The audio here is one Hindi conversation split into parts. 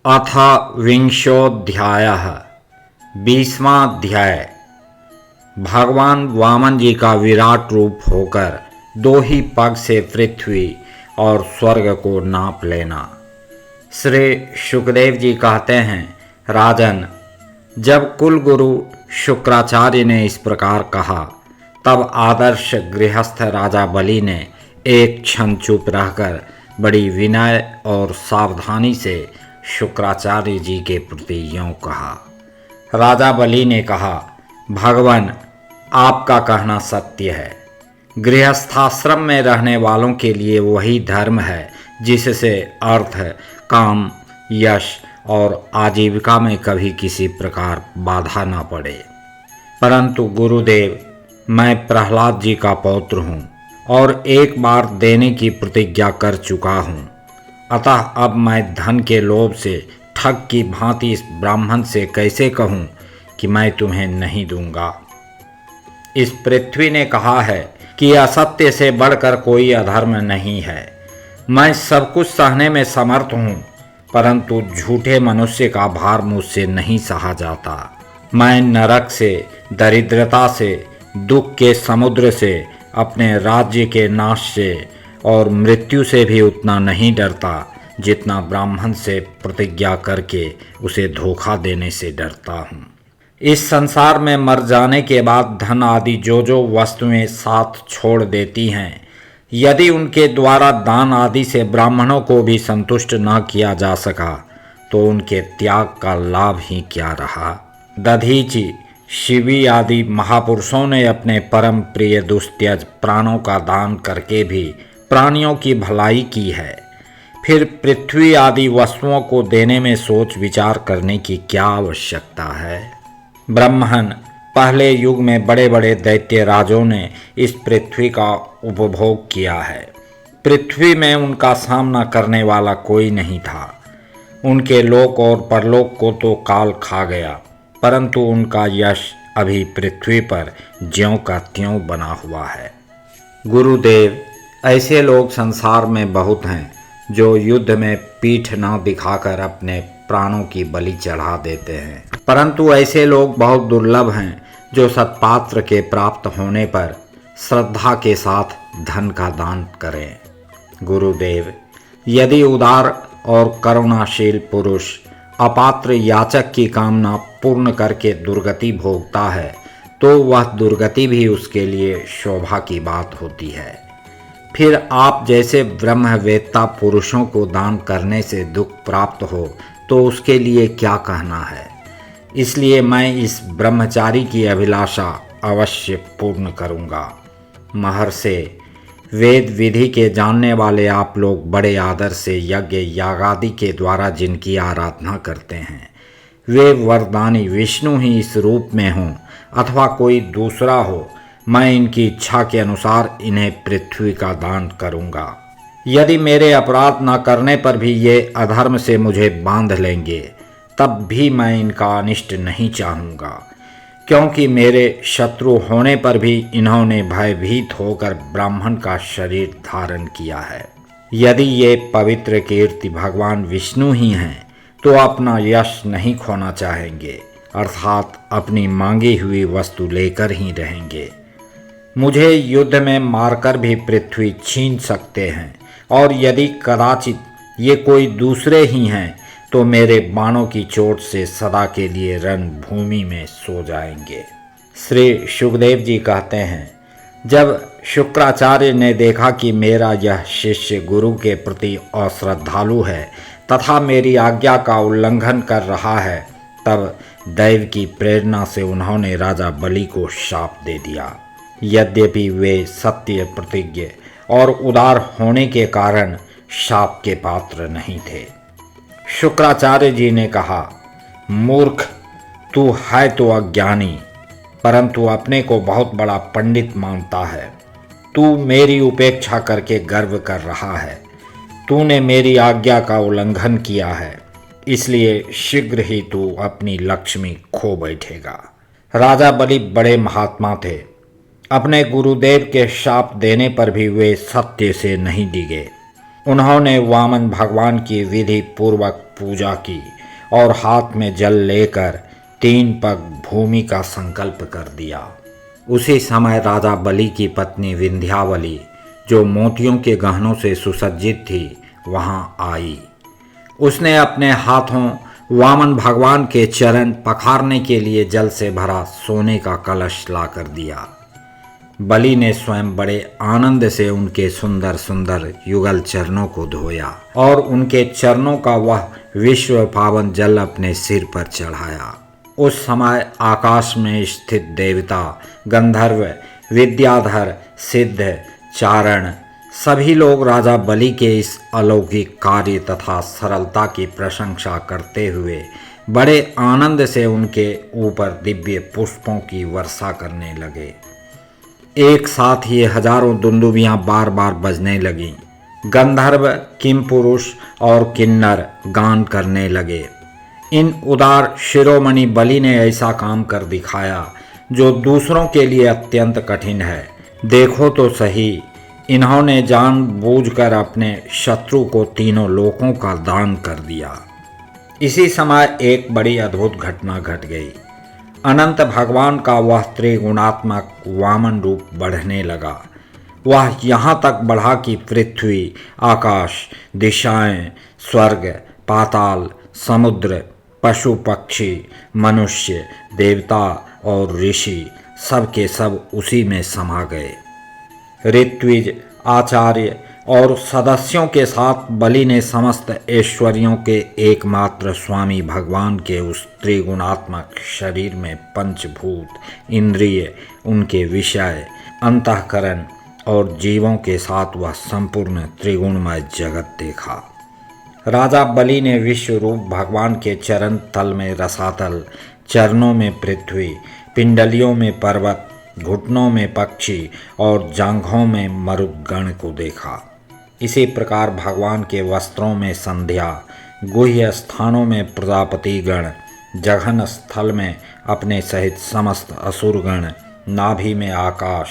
अथ विंशोऽध्यायः 20वां अध्याय। भगवान वामन जी का विराट रूप होकर दो ही पग से पृथ्वी और स्वर्ग को नाप लेना। श्री शुकदेव जी कहते हैं, राजन, जब कुलगुरु शुक्राचार्य ने इस प्रकार कहा तब आदर्श गृहस्थ राजा बलि ने एक क्षण चुप रहकर बड़ी विनय और सावधानी से शुक्राचार्य जी के प्रति यूँ कहा। राजा बलि ने कहा, भगवान, आपका कहना सत्य है। गृहस्थाश्रम में रहने वालों के लिए वही धर्म है जिससे अर्थ, काम, यश और आजीविका में कभी किसी प्रकार बाधा न पड़े। परंतु गुरुदेव, मैं प्रहलाद जी का पौत्र हूँ और एक बार देने की प्रतिज्ञा कर चुका हूँ। अतः अब मैं धन के लोभ से ठग की भांति इस ब्राह्मण से कैसे कहूँ कि मैं तुम्हें नहीं दूंगा। इस पृथ्वी ने कहा है कि असत्य से बढ़कर कोई अधर्म नहीं है। मैं सब कुछ सहने में समर्थ हूँ, परंतु झूठे मनुष्य का भार मुझसे नहीं सहा जाता। मैं नरक से, दरिद्रता से, दुख के समुद्र से, अपने राज्य के नाश से और मृत्यु से भी उतना नहीं डरता जितना ब्राह्मण से प्रतिज्ञा करके उसे धोखा देने से डरता हूँ। इस संसार में मर जाने के बाद धन आदि जो वस्तुएं साथ छोड़ देती हैं, यदि उनके द्वारा दान आदि से ब्राह्मणों को भी संतुष्ट न किया जा सका तो उनके त्याग का लाभ ही क्या रहा। दधीचि, शिवी आदि महापुरुषों ने अपने परम प्रिय दुस्त्यज प्राणों का दान करके भी प्राणियों की भलाई की है। फिर पृथ्वी आदि वस्तुओं को देने में सोच विचार करने की क्या आवश्यकता है। ब्रह्मण, पहले युग में बड़े बड़े दैत्य राजों ने इस पृथ्वी का उपभोग किया है। पृथ्वी में उनका सामना करने वाला कोई नहीं था। उनके लोक और परलोक को तो काल खा गया, परंतु उनका यश अभी पृथ्वी पर ज्यों का त्यों बना हुआ है। गुरुदेव, ऐसे लोग संसार में बहुत हैं जो युद्ध में पीठ न दिखाकर अपने प्राणों की बलि चढ़ा देते हैं, परंतु ऐसे लोग बहुत दुर्लभ हैं जो सत्पात्र के प्राप्त होने पर श्रद्धा के साथ धन का दान करें। गुरुदेव, यदि उदार और करुणाशील पुरुष अपात्र याचक की कामना पूर्ण करके दुर्गति भोगता है तो वह दुर्गति भी उसके लिए शोभा की बात होती है। फिर आप जैसे ब्रह्मवेत्ता पुरुषों को दान करने से दुख प्राप्त हो तो उसके लिए क्या कहना है। इसलिए मैं इस ब्रह्मचारी की अभिलाषा अवश्य पूर्ण करूँगा। महर्षि, वेद विधि के जानने वाले आप लोग बड़े आदर से यज्ञ यागादि के द्वारा जिनकी आराधना करते हैं, वे वरदानी विष्णु ही इस रूप में हों अथवा कोई दूसरा हो, मैं इनकी इच्छा के अनुसार इन्हें पृथ्वी का दान करूंगा। यदि मेरे अपराध न करने पर भी ये अधर्म से मुझे बांध लेंगे तब भी मैं इनका अनिष्ट नहीं चाहूँगा, क्योंकि मेरे शत्रु होने पर भी इन्होंने भयभीत होकर ब्राह्मण का शरीर धारण किया है। यदि ये पवित्र कीर्ति भगवान विष्णु ही हैं तो अपना यश नहीं खोना चाहेंगे, अर्थात अपनी मांगी हुई वस्तु लेकर ही रहेंगे। मुझे युद्ध में मारकर भी पृथ्वी छीन सकते हैं, और यदि कदाचित ये कोई दूसरे ही हैं तो मेरे बाणों की चोट से सदा के लिए रणभूमि में सो जाएंगे। श्री शुकदेव जी कहते हैं, जब शुक्राचार्य ने देखा कि मेरा यह शिष्य गुरु के प्रति अश्रद्धालु है तथा मेरी आज्ञा का उल्लंघन कर रहा है, तब दैव की प्रेरणा से उन्होंने राजा बलि को शाप दे दिया। यद्यपि वे सत्य प्रतिज्ञ और उदार होने के कारण शाप के पात्र नहीं थे। शुक्राचार्य जी ने कहा, मूर्ख, तू है तो अज्ञानी, परंतु अपने को बहुत बड़ा पंडित मानता है। तू मेरी उपेक्षा करके गर्व कर रहा है। तूने मेरी आज्ञा का उल्लंघन किया है, इसलिए शीघ्र ही तू अपनी लक्ष्मी खो बैठेगा। राजा बलि बड़े महात्मा थे। अपने गुरुदेव के शाप देने पर भी वे सत्य से नहीं डिगे। उन्होंने वामन भगवान की विधि पूर्वक पूजा की और हाथ में जल लेकर 3 पग भूमि का संकल्प कर दिया। उसी समय राजा बलि की पत्नी विंध्यावली, जो मोतियों के गहनों से सुसज्जित थी, वहां आई। उसने अपने हाथों वामन भगवान के चरण पखारने के लिए जल से भरा सोने का कलश ला कर दिया। बलि ने स्वयं बड़े आनंद से उनके सुंदर सुंदर युगल चरणों को धोया और उनके चरणों का वह विश्व पावन जल अपने सिर पर चढ़ाया। उस समय आकाश में स्थित देवता, गंधर्व, विद्याधर, सिद्ध, चारण सभी लोग राजा बलि के इस अलौकिक कार्य तथा सरलता की प्रशंसा करते हुए बड़े आनंद से उनके ऊपर दिव्य पुष्पों की वर्षा करने लगे। एक साथ ही हजारों दुंदुभियां बार बार बजने लगीं। गंधर्व, किमपुरुष और किन्नर गान करने लगे। इन उदार शिरोमणि बलि ने ऐसा काम कर दिखाया जो दूसरों के लिए अत्यंत कठिन है। देखो तो सही, इन्होंने जानबूझकर अपने शत्रु को 3 लोकों का दान कर दिया। इसी समय एक बड़ी अद्भुत घटना घट गई। अनंत भगवान का वह त्रिगुणात्मक वामन रूप बढ़ने लगा। वह यहाँ तक बढ़ा कि पृथ्वी, आकाश, दिशाएं, स्वर्ग, पाताल, समुद्र, पशु पक्षी, मनुष्य, देवता और ऋषि सब के सब उसी में समा गए। ऋत्विज, आचार्य और सदस्यों के साथ बलि ने समस्त ऐश्वर्यों के एकमात्र स्वामी भगवान के उस त्रिगुणात्मक शरीर में पंचभूत, इंद्रिय, उनके विषय, अंतःकरण और जीवों के साथ वह संपूर्ण त्रिगुणमय जगत देखा। राजा बलि ने विश्व रूप भगवान के चरण तल में रसातल, चरणों में पृथ्वी, पिंडलियों में पर्वत, घुटनों में पक्षी और जांघों में मरुदगण को देखा। इसी प्रकार भगवान के वस्त्रों में संध्या, गुह्य स्थानों में प्रजापतिगण, जघन स्थल में अपने सहित समस्त असुरगण, नाभि में आकाश,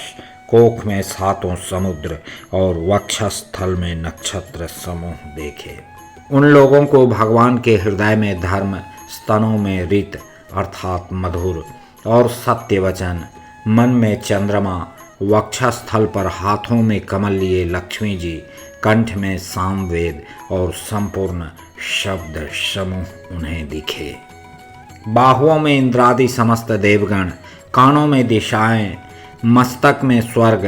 कोख में 7 समुद्र और वक्षस्थल में नक्षत्र समूह देखे। उन लोगों को भगवान के हृदय में धर्म, स्तनों में ऋत अर्थात मधुर और सत्य वचन, मन में चंद्रमा, वक्षस्थल पर हाथों में कमल लिए लक्ष्मी जी, कंठ में सामवेद और संपूर्ण शब्द समूह उन्हें दिखे। बाहुओं में इंद्रादि समस्त देवगण, कानों में दिशाएं, मस्तक में स्वर्ग,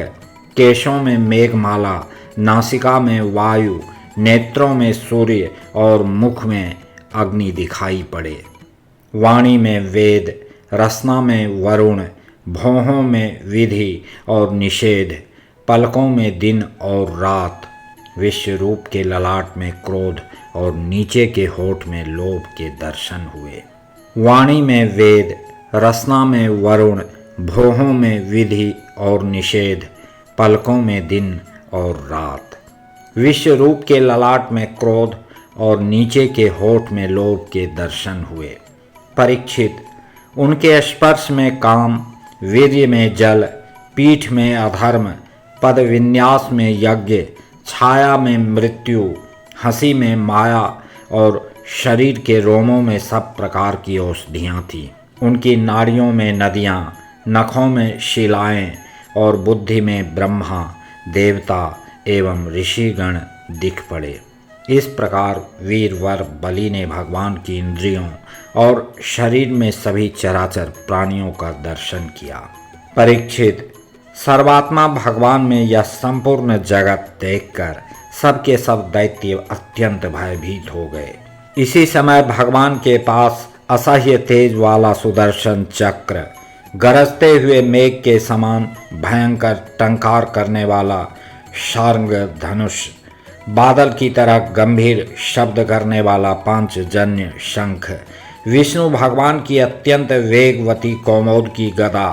केशों में मेघमाला, नासिका में वायु, नेत्रों में सूर्य और मुख में अग्नि दिखाई पड़े। वाणी में वेद, रसना में वरुण, भौहों में विधि और निषेध, पलकों में दिन और रात, विश्व रूप के ललाट में क्रोध और नीचे के होठ में लोभ के दर्शन हुए। वाणी में वेद, रसना में वरुण, भौहों में विधि और निषेध, पलकों में दिन और रात, विश्व रूप के ललाट में क्रोध और नीचे के होठ में लोभ के दर्शन हुए। परीक्षित, उनके स्पर्श में काम, वीर्य में जल, पीठ में अधर्म, पद विन्यास में यज्ञ, छाया में मृत्यु, हंसी में माया और शरीर के रोमों में सब प्रकार की औषधियाँ थीं। उनकी नाड़ियों में नदियाँ, नखों में शिलाएं और बुद्धि में ब्रह्मा, देवता एवं ऋषिगण दिख पड़े। इस प्रकार वीरवर बलि ने भगवान की इंद्रियों और शरीर में सभी चराचर प्राणियों का दर्शन किया। परीक्षित, सर्वात्मा भगवान में यह संपूर्ण जगत देखकर सबके सब दैत्य अत्यंत भयभीत हो गए। इसी समय भगवान के पास असह्य तेज वाला सुदर्शन चक्र, गरजते हुए मेघ के समान भयंकर टंकार करने वाला शार्ंग धनुष, बादल की तरह गंभीर शब्द करने वाला पांचजन्य शंख, विष्णु भगवान की अत्यंत वेगवती कौमोद की गदा,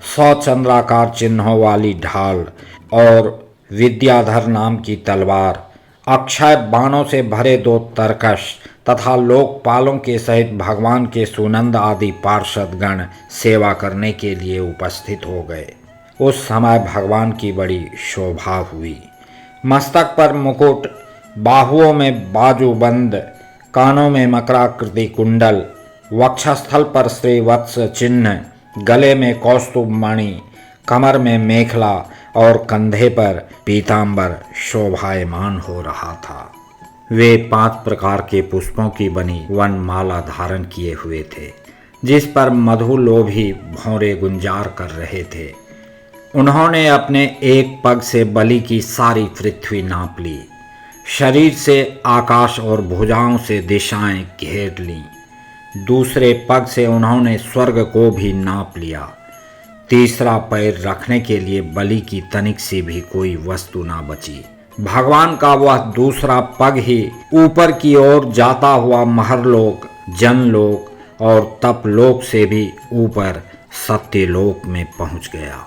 100 चंद्राकार चिन्हों वाली ढाल और विद्याधर नाम की तलवार, अक्षय बाणों से भरे 2 तरकश तथा लोकपालों के सहित भगवान के सुनंद आदि पार्षदगण सेवा करने के लिए उपस्थित हो गए। उस समय भगवान की बड़ी शोभा हुई। मस्तक पर मुकुट, बाहुओं में बाजूबंद, कानों में मकराकृति कुंडल, वक्षस्थल पर श्रीवत्स चिन्ह, गले में कौस्तुभ मणि, कमर में मेखला और कंधे पर पीतांबर शोभायमान हो रहा था। वे 5 प्रकार के पुष्पों की बनी वनमाला धारण किए हुए थे, जिस पर मधुलोभी भौरे गुंजार कर रहे थे। उन्होंने अपने एक पग से बलि की सारी पृथ्वी नाप ली, शरीर से आकाश और भुजाओं से दिशाएं घेर लीं। दूसरे पग से उन्होंने स्वर्ग को भी नाप लिया। तीसरा पैर रखने के लिए बलि की तनिक सी भी कोई वस्तु ना बची। भगवान का वह दूसरा पग ही ऊपर की ओर जाता हुआ महरलोक, जनलोक और तपलोक से भी ऊपर सत्यलोक में पहुंच गया।